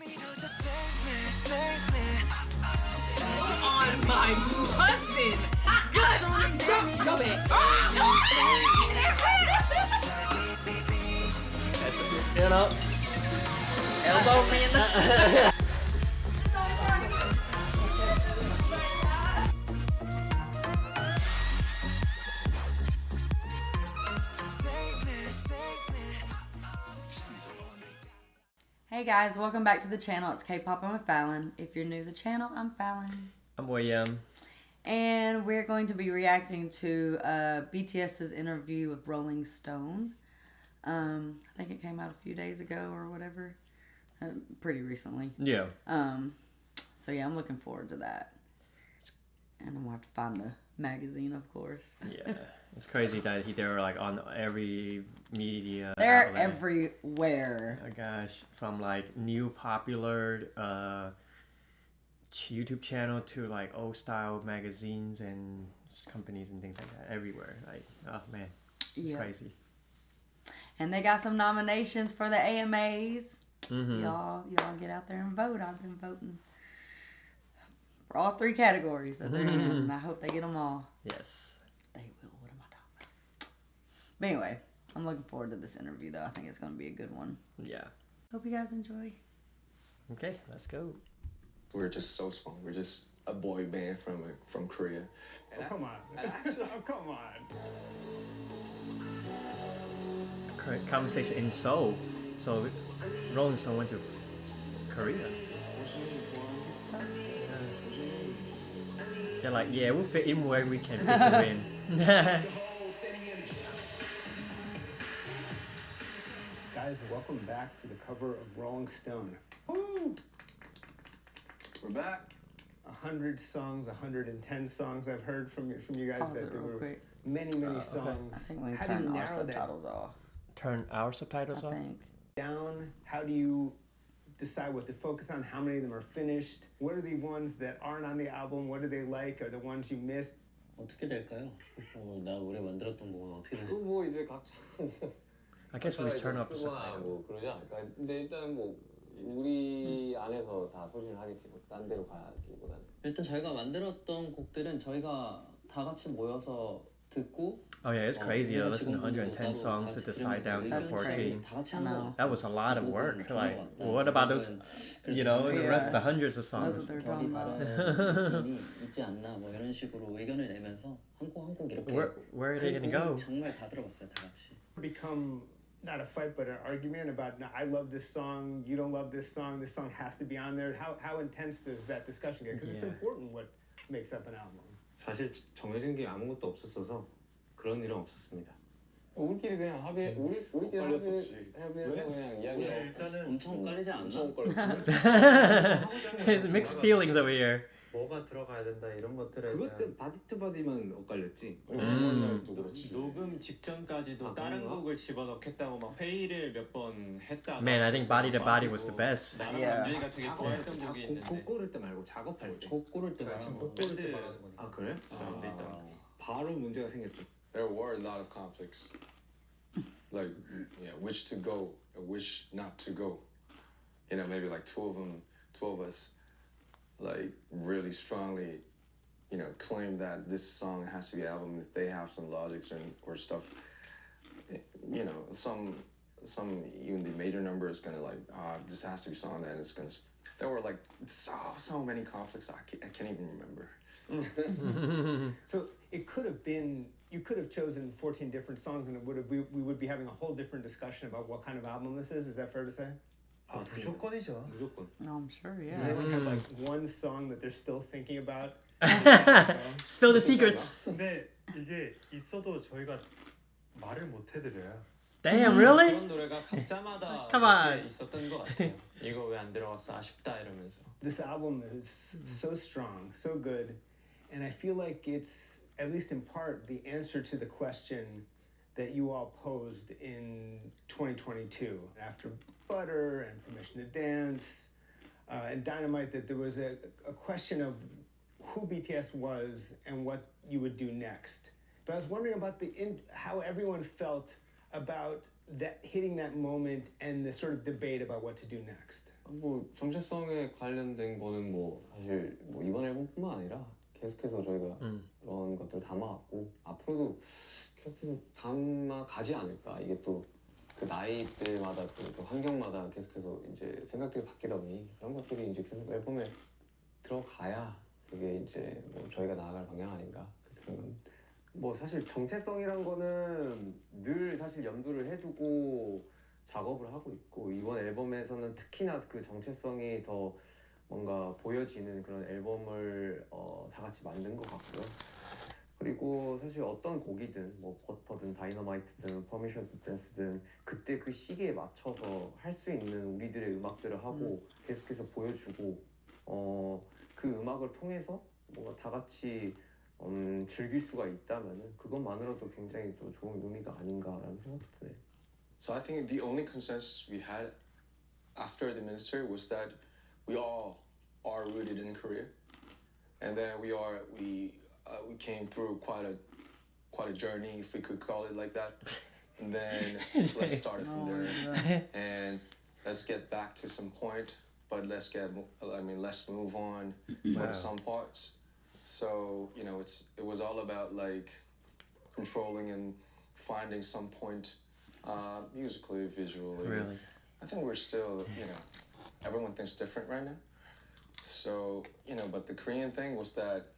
On my husband. Good. Go back. You know, Elbow me in the... Hey guys, welcome back to the channel. It's K-Poppin with Fallon. If you're new to the channel, I'm Fallon. I'm William. And we're going to be reacting to BTS's interview with Rolling Stone. I think it came out a few days ago or whatever. Pretty recently. Yeah. So yeah, I'm looking forward to that. And I'm going to have to find the magazine, of course. Yeah. It's crazy that they're like on every media They're outlet. everywhere. Oh gosh, from like new popular YouTube channel to like old style magazines and companies and things like that. Everywhere. Like, oh man, it's crazy. And they got some nominations for the AMAs. Mm-hmm. Y'all get out there and vote. I've been voting for all three categories that they're in, and I hope they get them all. Yes. They will. What am I talking about? But anyway, I'm looking forward to this interview, though. I think it's going to be a good one. Yeah. Hope you guys enjoy. Okay, let's go. We're just so small. We're just a boy band from Korea. Come on. Come on. Conversation in Seoul. So Rolling Stone went to Korea. They're like, yeah, we'll fit in where we can fit you in. Guys, welcome back to the cover of Rolling Stone. Woo! We're back. 100 songs, 110 songs I've heard from you guys. Pause that it there real were quick. many songs. I think we How can do you turn our narrow that subtitles off. Turn our subtitles I off? think. down? How do you decide what to focus on? How many of them are finished? What are the ones that aren't on the album? What do they like? Are the ones you missed? 어떻게 될까요? 나 올해 만들었던 곡은 어떻게 될까요? 뭐 이제 각자 I guess we turn off the subtitle. 뭐 그러지 않을까? 근데 일단 뭐 우리 안에서 다 소리를 하겠지 뭐 딴 데로 가기보다는. 일단 저희가 만들었던 곡들은 저희가 다 같이 모여서 듣고 Oh yeah, it's crazy to listen to 110 songs to decide down to That's 14. crazy. 다 같이 I 하는 know. 거야. That was a lot of work. Like, what about those, you know, the rest of the hundreds of That's songs? what they're talking about. 느낌이 있지 않나 뭐 이런 식으로 의견을 내면서 한 곡 한 곡 이렇게 Where are they gonna go? 정말 다 들어봤어요 다 같이. Become not a fight but an argument about, no, I love this song, you don't love this song has to be on there. How intense does that discussion get? Because it's important what makes up an album. 사실 정해진 게 아무것도 없었어서 그런 일은 없었습니다. 우리끼리 그냥 우리끼리 합의해서 그냥 이야기하고 일단은 엄청 깔리지 않나? There's mixed feelings over here. 뭐가 들어가야 된다 이런 것들에 그것도 바디 투 바디만 엇갈렸지. 녹음 직전까지도 다른 곡을 집어넣겠다고 막 회의를 몇 번 했다가 Man, I think Body to Body was the best. 나랑 남준이가 되게 좋아했던 곡이 있는데 곡 고를 때 말고 작업할 때. 곡 고를 때 말하는 거. 아 그래? 바로 문제가 생겼죠. There were a lot of conflicts. Like, yeah, which to go and which not to go. You know, maybe like two of us, like really strongly, you know, claim that this song has to be album if they have some logics or stuff. You know, some even the major number is gonna like, this has to be song that it's gonna. There were like so many conflicts I can't even remember. So it could have been, you could have chosen 14 different songs and we would be having a whole different discussion about what kind of album this is. Is that fair to say? 무조건이죠. 무조건. No, I'm sure, Does yeah. anyone have like one song that they're still thinking about? Spill the secrets. 근데 이게 있어도 저희가 말을 못 해드려요. Damn, really? 그런 노래가 각자마다 Come on. 있었던 것 같아요. 이거 왜 안 들어갔어? 아쉽다 이러면서. This album is so strong, so good, and I feel like it's, at least in part, the answer to the question that you all posed in 2022 after Butter and Permission to Dance and Dynamite, that there was a question of who BTS was and what you would do next. But I was wondering about how everyone felt about that, hitting that moment and the sort of debate about what to do next. 뭐 정체성에 관련된 거는 뭐 사실 뭐 이번 앨범뿐만 아니라 계속해서 저희가 그런 것들 담아왔고 앞으로도 계속해서 담아가지 않을까. 이게 또 그 나이대마다 또 환경마다 계속해서 이제 생각들이 바뀌다 보니 그런 것들이 이제 계속 앨범에 들어가야 그게 이제 뭐 저희가 나아갈 방향 아닌가 그렇게 생각합니다. 뭐 사실 정체성이란 거는 늘 사실 염두를 해두고 작업을 하고 있고 이번 앨범에서는 특히나 그 정체성이 더 뭔가 보여지는 그런 앨범을 다 같이 만든 것 같고요. 그리고 사실 어떤 곡이든 뭐 버터든 다이너마이트든 퍼미션 투 댄스든 그때 그 시기에 맞춰서 할 수 있는 우리들의 음악들을 하고 계속해서 보여주고 그 음악을 통해서 뭔가 다 같이 즐길 수가 있다면은 그것만으로도 굉장히 또 좋은 의미가 아닌가라는 생각도 드네요. So I think the only consensus we had after the ministry was that we all are rooted in Korea, and then we came through quite a journey, if we could call it like that. And then let's start it from there, and let's get back to some point, but let's move on from some parts. So it was all about like controlling and finding some point musically, visually. Really? I think we're still, everyone thinks different right now. So, but the Korean thing was that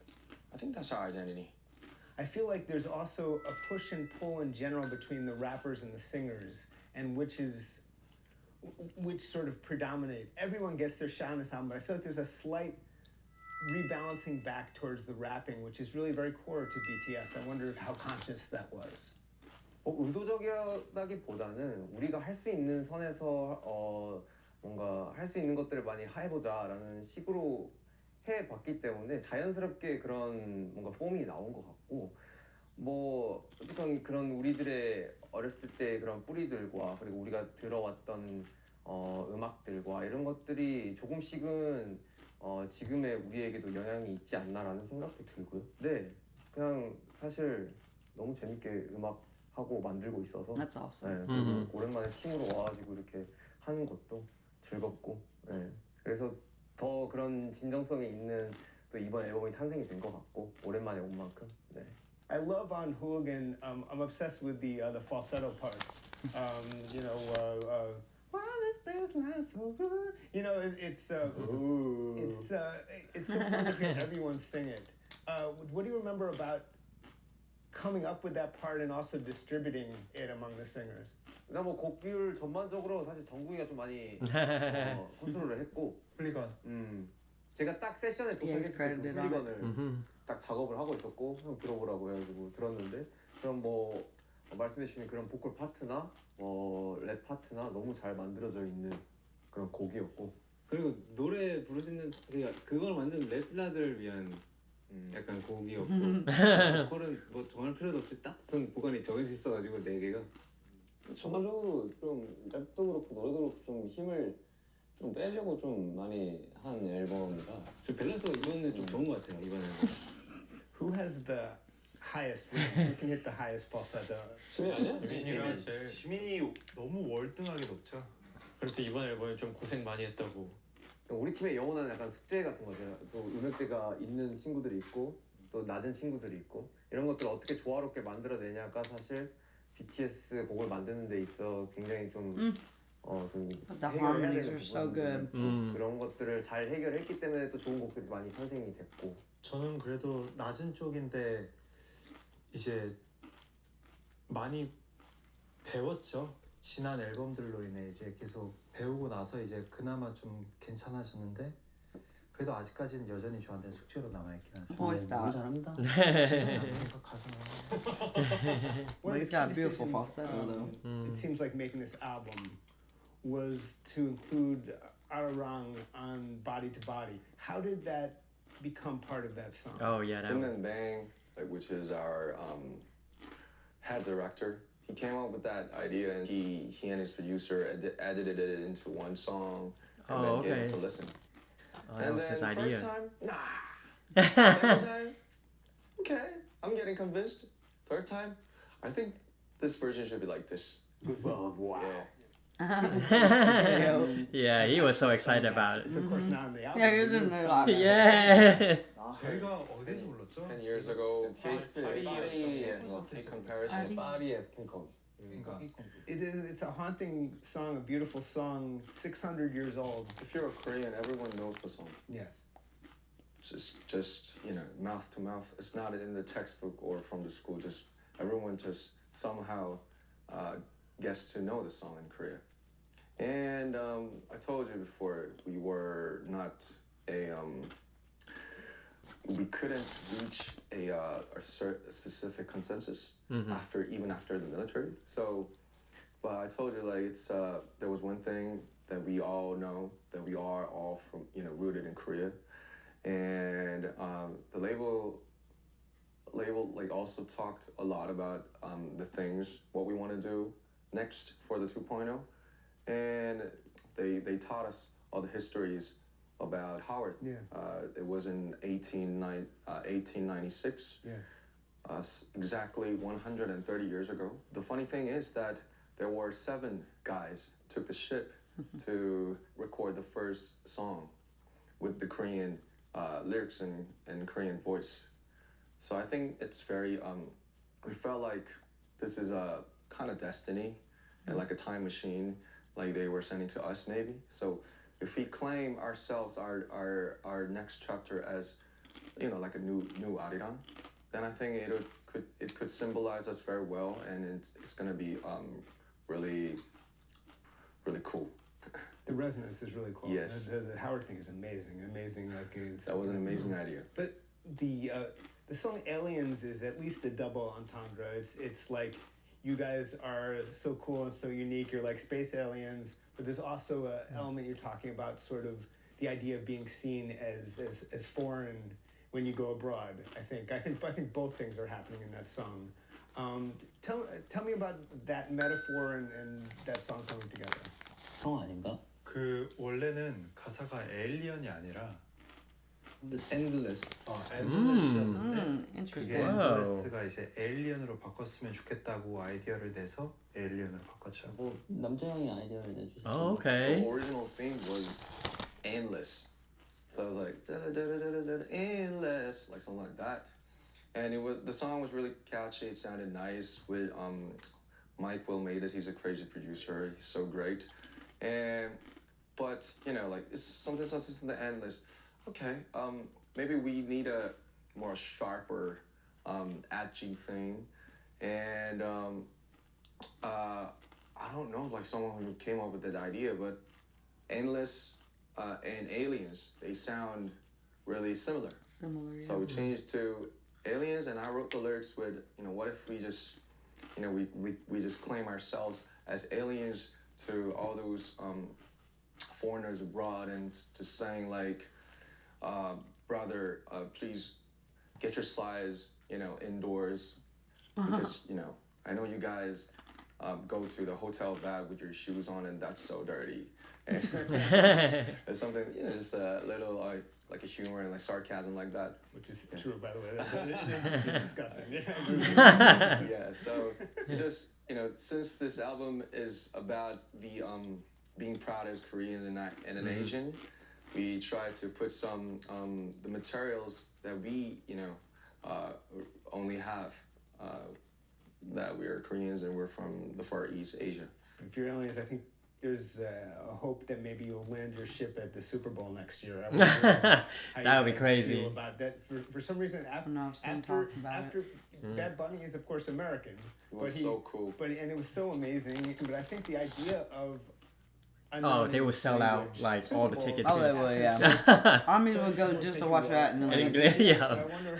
I think that's our identity. I feel like there's also a push and pull in general between the rappers and the singers, and which sort of predominates. Everyone gets their shot on this album, but I feel like there's a slight rebalancing back towards the rapping, which is really very core to BTS. I wonder how conscious that was. 의도적이라기보다는 우리가 할 수 있는 선에서 뭔가 할 수 있는 것들을 많이 해보자라는 식으로 해봤기 때문에 자연스럽게 그런 뭔가 폼이 나온 것 같고 뭐 어쨌든 그런 우리들의 어렸을 때 그런 뿌리들과 그리고 우리가 들어왔던 음악들과 이런 것들이 조금씩은 지금의 우리에게도 영향이 있지 않나라는 생각도 들고요. 네, 그냥 사실 너무 재밌게 음악하고 만들고 있어서 That's awesome. 네, 그리고 오랜만에 팀으로 와가지고 이렇게 하는 것도 즐겁고 네, 그래서 더 그런 진정성이 있는 또 이번 앨범이 탄생이 된 것 같고 오랜만에 온 만큼 네. I love on Hooligan. I'm obsessed with the falsetto part. Why this feels like so good? It's so fun to hear everyone sing it. What do you remember about coming up with that part and also distributing it among the singers? 그러니까 뭐 곡비율 전반적으로 사실 정국이가 좀 많이 컨트롤을 했고 제가 딱 세션에 도착했을 때 훌리건을 딱 작업을 하고 있었고 형 들어보라고 해가지고 들었는데 그럼 뭐 말씀해주신 그런 보컬 파트나 랩 파트나 너무 잘 만들어져 있는 그런 곡이었고 그리고 노래 부르시는 그걸 만든 랩라들 위한 약간 곡이었고 보컬은 뭐 정할 필요도 없이 딱 보컬이 정해져 있어가지고 4개가 전반적으로 좀 랩도 그렇고 노래도 그렇고 좀 힘을 좀 빼려고 좀 많이 한 앨범이라 좀 밸런스가 이번에 좀 좋은 것 같아요. 이번 앨범. Who has the highest? Who can hit the highest falsetto? 시민이 아니야? 시민이가 제일 시민이 너무 월등하게 높죠. 그래서 이번 앨범에 좀 고생 많이 했다고. 우리 팀의 영원한 약간 숙제 같은 거죠. 또 음역대가 있는 친구들이 있고 또 낮은 친구들이 있고 이런 것들을 어떻게 조화롭게 만들어내냐가 사실 BTS 곡을 만드는 데 있어 굉장히 좀 The harmonies are so good. 그런 것들을 잘 해결했기 때문에 또 좋은 곡들이 많이 탄생이 됐고 저는 그래도 낮은 쪽인데 이제 많이 배웠죠. 지난 앨범들로 인해 이제 계속 배우고 나서 이제 그나마 좀 괜찮아졌는데 그래도 아직까지는 여전히 저한테는 숙제로 남아있긴 하죠. Boy stop. 잘합니다. Well, he's got a beautiful falsetto though. It seems like making this album was to include Ararang on Body to Body. How did that become part of that song? Oh yeah, that And one. then Bang, which is our head director, he came up with that idea and he and his producer edited it into one song and then gave us a listen. Oh, that was his idea. First time, nah. Second time, okay, I'm getting convinced. Third time, I think this version should be like this. Wow. Yeah. Yeah, he was so excited about it. It's of course not on the album. Yeah, he was in there like, Yeah. 저희가 어디서 불렀죠? 10 years ago, 파리에 K comparison. 파리에 킹콩. 그러니까 It's a haunting song, a beautiful song, 600 years old. If you're a Korean, everyone knows the song. Yes. Just mouth to mouth. It's not in the textbook or from the school. Just everyone just somehow gets to know the song in Korea. And I told you before, we were not we couldn't reach a specific consensus after the military. So, but I told you like it's there was one thing that we all know, that we are all from rooted in Korea, and the label like also talked a lot about the things what we want to do next for the 2.0, and they taught us all the histories about Howard. Yeah. It was in 1896. Yeah. Exactly 130 years ago. The funny thing is that there were 7 guys took the ship to record the first song with the Korean lyrics and Korean voice. So I think it's very we felt like this is a kind of destiny and like a time machine, like they were sending to us maybe. So if we claim ourselves our next chapter as like a new Ariran, then I think it could symbolize us very well, and it's gonna be really cool. The resonance is really cool. Yes. The Howard thing is amazing. Like That was an amazing idea. But the song "Aliens" is at least a double entendre. It's like you guys are so cool and so unique. You're like space aliens, but there's also an element you're talking about, sort of the idea of being seen as foreign when you go abroad. I think both things are happening in that song. Tell me about that metaphor and that song coming together. 형 아닌가? 그 원래는 가사가 에일리언이 아니라 Endless. 엔드레스였는데 그게 interesting. 엔드레스가 이제 에일리언으로 바꿨으면 좋겠다고 아이디어를 내서 에일리언으로 바꿨죠. 뭐 남자 형이 아이디어를 내주셨죠. Oh, okay. The original theme was endless. So I was like endless, like something like that. And the song was really catchy. It sounded nice. With Mike Will made it. He's a crazy producer. He's so great. But like it's something endless. Okay. Maybe we need a more sharper, edgy thing, and I don't know, like someone who came up with that idea, but endless and aliens, they sound really similar. Similar. Yeah. So we changed to aliens, and I wrote the lyrics with, what if we just, we just claim ourselves as aliens to all those foreigners abroad, and just saying like, brother, please get your slides, indoors, because I know you guys go to the hotel bag with your shoes on, and that's so dirty. And it's something, just a little like a humor and like sarcasm like that. Which is true, by the way. It's disgusting. Yeah, so just, since this album is about the being proud as Korean and an Asian, we try to put some the materials that we only have, that we are Koreans and we're from the Far East Asia. If you're aliens, I think there's a hope that maybe you'll land your ship at the Super Bowl next year. That would be crazy. Feel about that. For some reason, after Bad Bunny is of course American, It was so cool. and it was so amazing. But I think the idea of they will sell out like all the tickets. Oh, they will, yeah. Armies will go just to watch that, and then Yeah. I wonder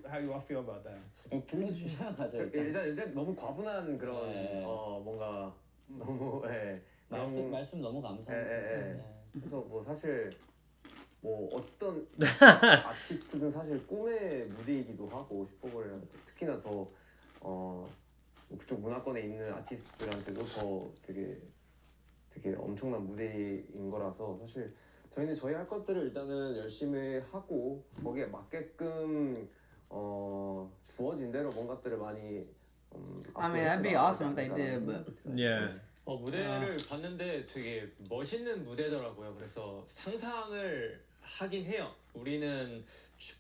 how you all feel about that. 불러주셔야 가죠. 일단 너무 과분한 그런 네. 뭔가 너무 말씀 너무 감사합니다. 그래서 뭐 사실 뭐 어떤 아티스트든 사실 꿈의 무대이기도 하고 슈퍼볼은 특히나 더 그쪽 문화권에 있는 아티스트들한테도 더 되게 엄청난 무대인 거라서 사실 저희는 저희 할 것들을 일단은 열심히 하고 거기에 맞게끔 주어진 대로 뭔가들을 많이 I mean, that'd be awesome if they did, but Yeah. 무대를 봤는데 되게 멋있는 무대더라고요. 그래서 상상을 하긴 해요. 우리는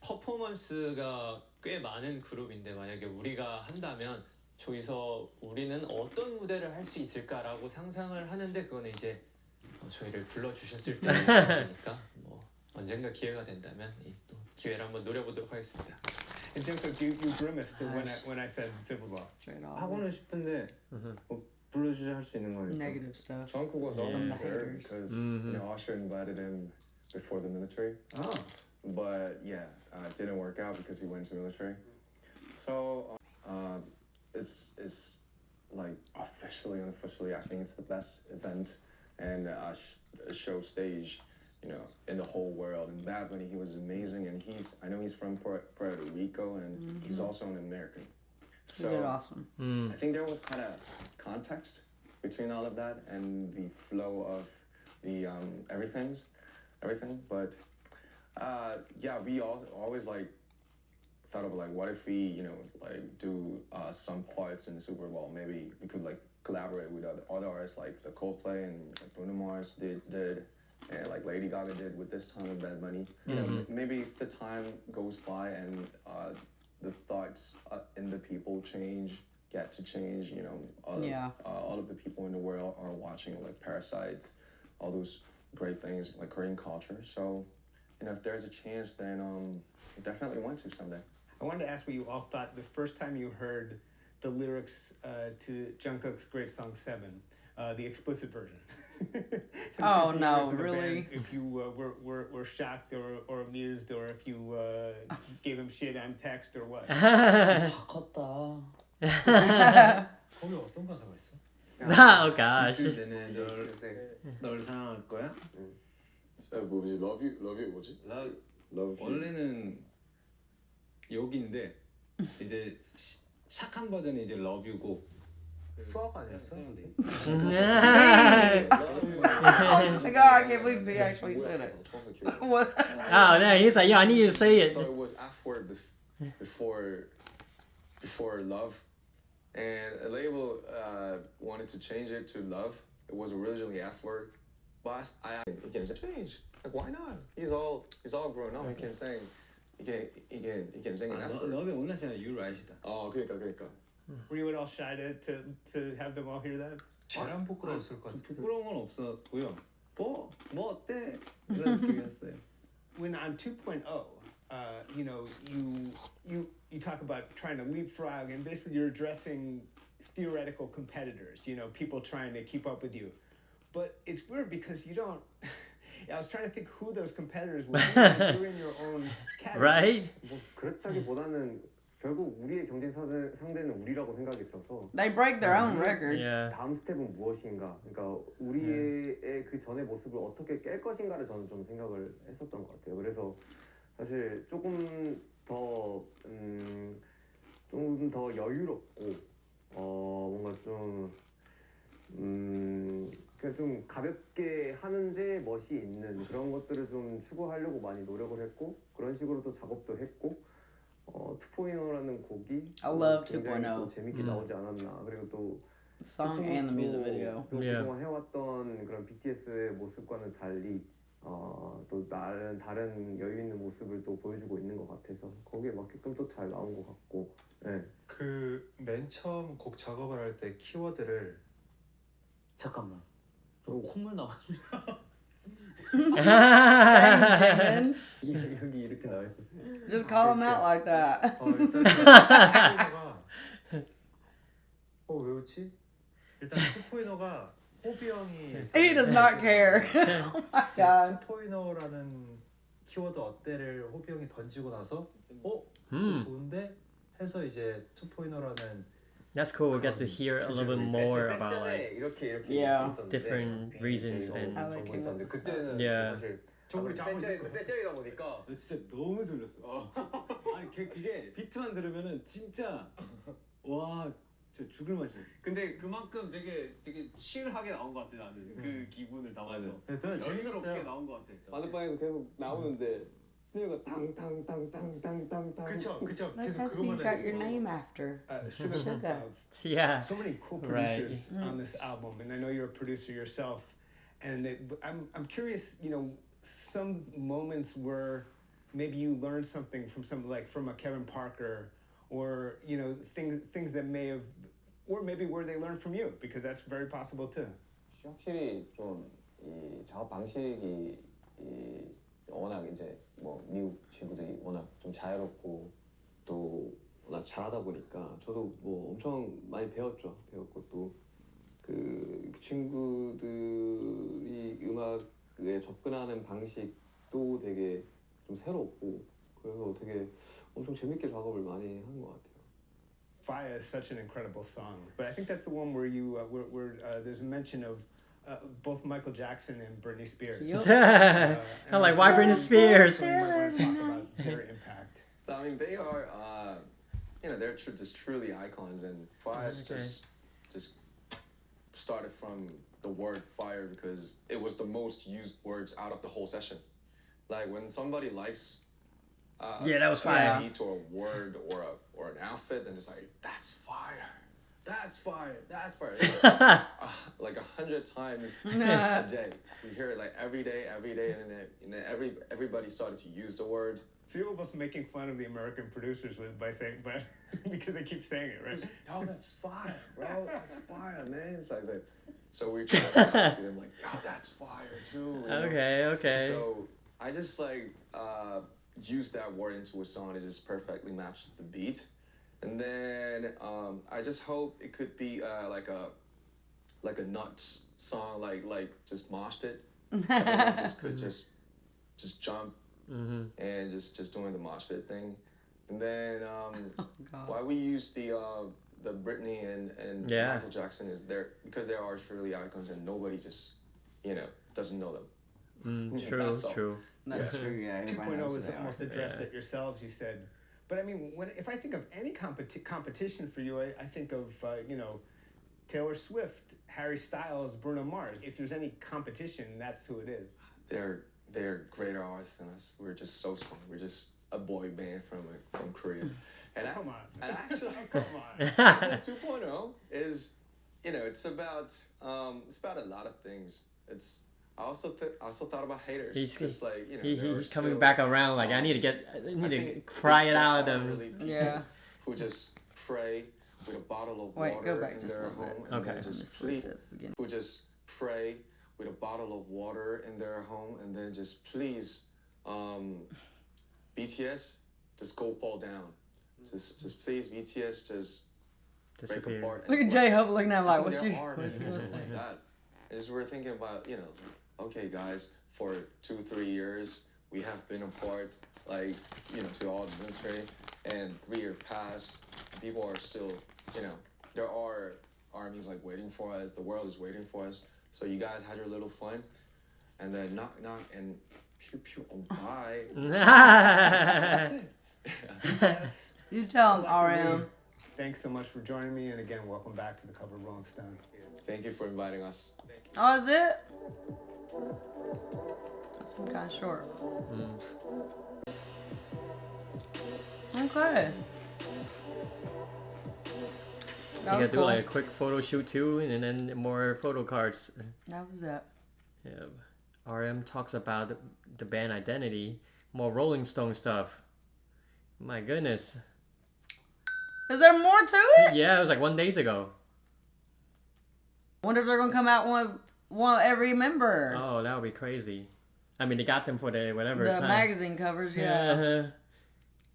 퍼포먼스가 꽤 많은 그룹인데 만약에 우리가 한다면 저기서 우리는 어떤 무대를 할 수 있을까라고 상상을 하는데 그거는 이제 저희를 불러주셨을 때니까 뭐 언젠가 기회가 된다면 또 기회를 한번 노려보도록 하겠습니다. And Jungkook, you grimaced when I said Super Bowl. Straight off. 하고는 싶은데 뭐 불러주자 할 수 있는 거니까. Negative stuff. Jungkook was From always the scared haters. because you know Usher invited him before the military. 아, But yeah, it didn't work out because he went to military. So it's like officially, unofficially, I think it's the best event and show stage, you know, in the whole world. And Bad Bunny, he was amazing, and I know he's from Puerto Rico, and he's also an American. He did awesome. I think there was kind of context between all of that and the flow of the everything. But yeah, we always like thought of like, what if we, you know, like do some parts in the Super Bowl? Maybe we could like collaborate with other artists like the Coldplay and like Bruno Mars did, and like Lady Gaga did with this time with Bad Bunny. You know, maybe if the time goes by and the thoughts in the people get to change. You know, all of the people in the world are watching like Parasites, all those great things like Korean culture. So, you know, if there's a chance, then definitely want to someday. I wanted to ask what you all thought the first time you heard the lyrics to Jungkook's great song 7, the explicit version. Oh, no, Band, really? if you were shocked or amused, or if you gave him shit on text or what. 다 컸다. 거기 어떤 가사가 있어? Oh gosh. 내내 널 사랑할 거야? 뭐지? Love you 뭐지? Love you. 원래는 여기인데 이제 샥한 버전이 이제 Love You고. fuck 아니었어? Oh my god, I can't believe he actually said it. What? Oh no, he's like, yeah, I need you to say it. So it was F word before love, and a label wanted to change it to love. It was originally F word, but I can change. Like why not? He's all grown up. He can sing. He can sing an F word. Love You 원하시는 이유를 아시다. 그러니까. Were you all shy to have them all hear that? 안 부끄러웠을 것 같아. 부끄러운 건 없었고요. 뭐 어때? 이런 느낌이었어요. When on 2.0, you know, you talk about trying to leapfrog, and basically you're addressing theoretical competitors, you know, people trying to keep up with you. But it's weird because you don't. I was trying to think who those competitors were. You're in your own category. Right? 뭐 그랬다기보다는 결국 우리의 경쟁 상대는 우리라고 생각이 들어서. They break their own records. Yeah. 다음 스텝은 무엇인가? 그러니까 우리의 그 전의 모습을 어떻게 깰 것인가를 저는 좀 생각을 했었던 것 같아요. 그래서 사실 조금 더 여유롭고 뭔가 좀 그냥 좀 가볍게 하는데 멋이 있는 그런 것들을 좀 추구하려고 많이 노력을 했고 그런 식으로 또 작업도 했고 2.0라는 곡이 I love 굉장히 2.0. 또 재밌게 나오지 않았나. 그리고 또 The song and the music video. 또 Yeah. 그동안 해왔던 그런 BTS의 모습과는 달리 또 다른 여유 있는 모습을 또 보여주고 있는 것 같아서 거기에 맞게끔 또 잘 나온 것 같고. 네. 그 맨 처음 곡 작업을 할 때 키워드를 잠깐만. 저 콧물 나가지고. Thanks, Jimin. 여기 이렇게 나와 있었어요. Just call him out like that. 일단 투포이너가 왜 웃지? 일단 투포이너가 호비 형이 He does not care. Oh my god. 투포이너라는 키워드 어때를 호비 형이 던지고 나서 좋은데 해서 이제 투포이너라는 That's cool. We get to hear a little bit more about like 이렇게 Yeah. different reasons and How they came up with 그때는 Yeah. 사실 종을 잡고 있을 거 세션이다 보니까 저 진짜 너무 졸렸어. 아니 그게 비트만 들으면은 진짜 와, 저 죽을 맛이야. 근데 그만큼 되게 치열하게 나온 것 같아 나는 그 기분을 담아서 저는 재밌었어요. 나온 것 같아. 마늘빵에도 계속 나오는데 그리고 땅땅땅땅땅땅땅. 그쵸. That's 계속 who you 그거만 got your 했어. name after. Sugar. Sugar. Yeah. So many cool Right. producers on this album, and I know you're a producer yourself. And I'm curious, you know, some moments where maybe you learned something from from a Kevin Parker, or you know things that may have, or maybe where they learned from you, because that's very possible too. 확실히 좀 이 작업 방식이 이 워낙 이제 뭐 미국 친구들이 워낙 좀 자유롭고 또 워낙 잘하다 보니까 저도 뭐 엄청 많이 배웠고 또 그 친구들이 음악에 접근하는 방식도 되게 좀 새롭고 그래서 되게 엄청 재밌게 작업을 많이 한 것 같아요. Fire is such an incredible song, but I think that's the one where you where there's a mention of both Michael Jackson and Britney Spears. I'm like, why Britney Spears? So you might want to talk about their impact. So I mean, they are, you know, they're just truly icons, and Fire just started from the word fire because it was the most used words out of the whole session. Like when somebody likes Yeah, that was a fire. beat or a word or an outfit, then it's like, that's fire. That's fire. That's fire. Like 100 times a day. We hear it like every day, and then everybody started to use the word. So you're almost making fun of the American producers by saying, but because they keep saying it, right? Yo, that's fire, bro. That's fire, man. It's like, so we try to copy them like, yo, that's fire too. You know? Okay. So I just like used that word into a song to just perfectly match the beat, and then I just hope it could be like a nuts song, like just mosh pit. Just could just jump and just doing the mosh pit thing, and then why we use the Britney and Michael Jackson is because they are truly icons and nobody just doesn't know them. True. That's true. Yeah. 2.0 was almost addressed it yourselves. You said, but I mean, if I think of any competition for you, I think of Taylor Swift, Harry Styles, Bruno Mars. If there's any competition, that's who it is. They're greater artists than us. We're just so strong. We're just a boy band from Korea. And come on. And actually, come on. 2.0 is, it's about a lot of things. I also thought about haters. He's he's coming back around. Like I need to cry it out of them. Really who just pray with a bottle of water go back in just a their little home, bit. and Okay. then just please, who just pray with a bottle of water in their home, and then just please, BTS, just go fall down. Just please, BTS, just break Disappear. apart. Look at J-Hope looking at him like, what's There your... are What's he many gonna people say? like that. I just we're thinking about, okay, guys, for 2-3 years, we have been apart, like, to all the military, and 3 years passed, people are still, there are armies, like, waiting for us, the world is waiting for us, so you guys had your little fun, and then knock, and pew, pew, oh, bye. That's it. You tell him, RM. Thanks so much for joining me, and again, welcome back to the cover of Rolling Stone. Thank you for inviting us. Oh, is it? That's some kind of short. Okay. You gotta do like a quick photo shoot too, and then more photo cards. That was it. Yeah. RM talks about the band identity, more Rolling Stone stuff. My goodness. Is there more to it? Yeah, it was like 1 day ago. Wonder if they're gonna come out one every member. Oh, that would be crazy. I mean, they got them for the whatever The time. magazine covers, yeah.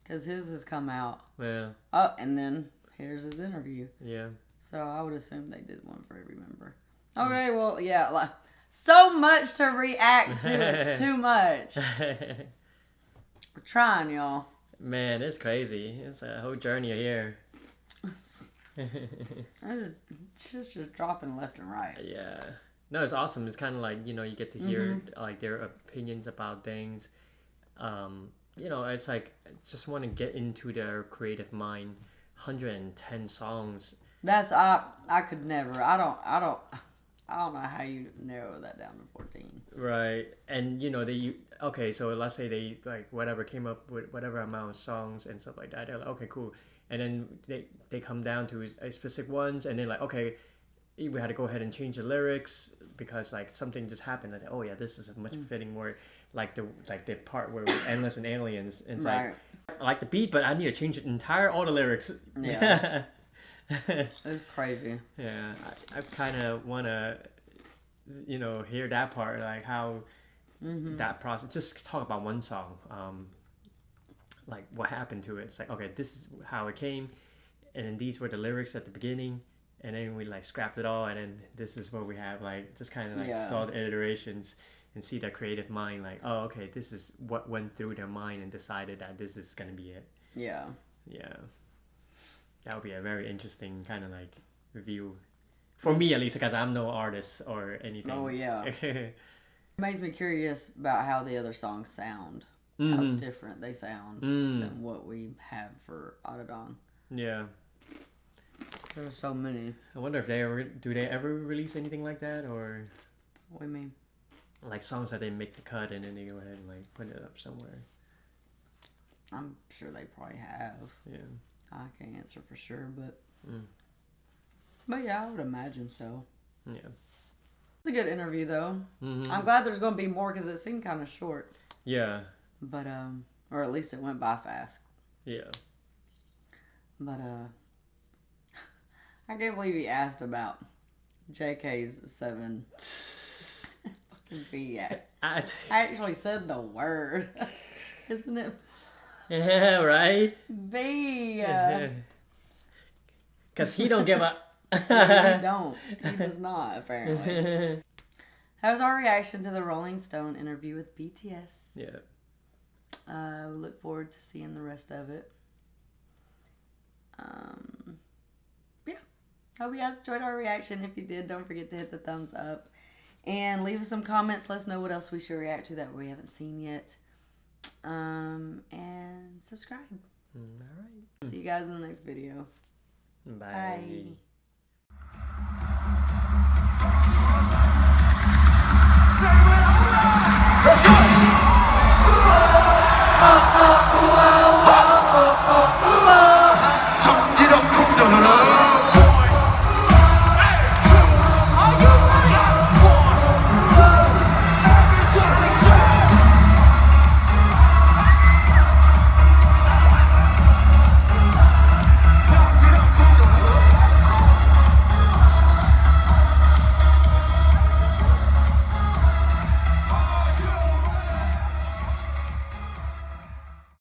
Because his has come out. Yeah. Oh, and then here's his interview. Yeah. So I would assume they did one for every member. Okay, well, yeah. Like, so much to react to. It's too much. We're trying, y'all. Man, it's crazy. It's a whole journey here. It's just dropping left and right. Yeah. No, it's awesome. It's kind of like, you get to hear like their opinions about things. It's like I just want to get into their creative mind. 110 songs. That's I could never. I don't I don't know how you narrow that down to 14. Right, and okay, so let's say they like whatever came up with whatever amount of songs and stuff like that. They're like, okay, cool, and then they come down to a specific ones, and they're like, okay, we had to go ahead and change the lyrics because like something just happened. Like, oh yeah, this is a much fitting more like the part where we're endless and aliens. And it's Right. like I like the beat, but I need to change all the lyrics. Yeah. It's crazy. Yeah, I kind of want to, hear that part, like how that process. Just talk about one song, like what happened to it. It's like, okay, this is how it came, and then these were the lyrics at the beginning, and then we like scrapped it all, and then this is what we have. Like just kind of like saw the iterations and see their creative mind. Like, oh, okay, this is what went through their mind and decided that this is gonna be it. Yeah. Yeah. That would be a very interesting kind of like review. For me at least, because I'm no artist or anything. Oh, yeah. It makes me curious about how the other songs sound. How Mhm. different they sound than what we have for Autodon. Yeah. There's so many. I wonder if do they ever release anything like that, or What do you mean? like songs that they make the cut and then they go ahead and like put it up somewhere. I'm sure they probably have. Yeah. I can't answer for sure, but Mm. but yeah, I would imagine so. Yeah. It's a good interview though. Mhm. I'm glad there's gonna be more because it seemed kind of short. Yeah. But or at least it went by fast. Yeah. But I can't believe he asked about JK's 7 fucking B. I actually said the word. Isn't it? Yeah, right? B. Because he don't give up. He don't. He does not, apparently. That was our reaction to the Rolling Stone interview with BTS. Yeah. We look forward to seeing the rest of it. Yeah. Hope you guys enjoyed our reaction. If you did, don't forget to hit the thumbs up. And leave us some comments. Let us know what else we should react to that we haven't seen yet. And subscribe. All right. See you guys in the next video. Bye. Bye.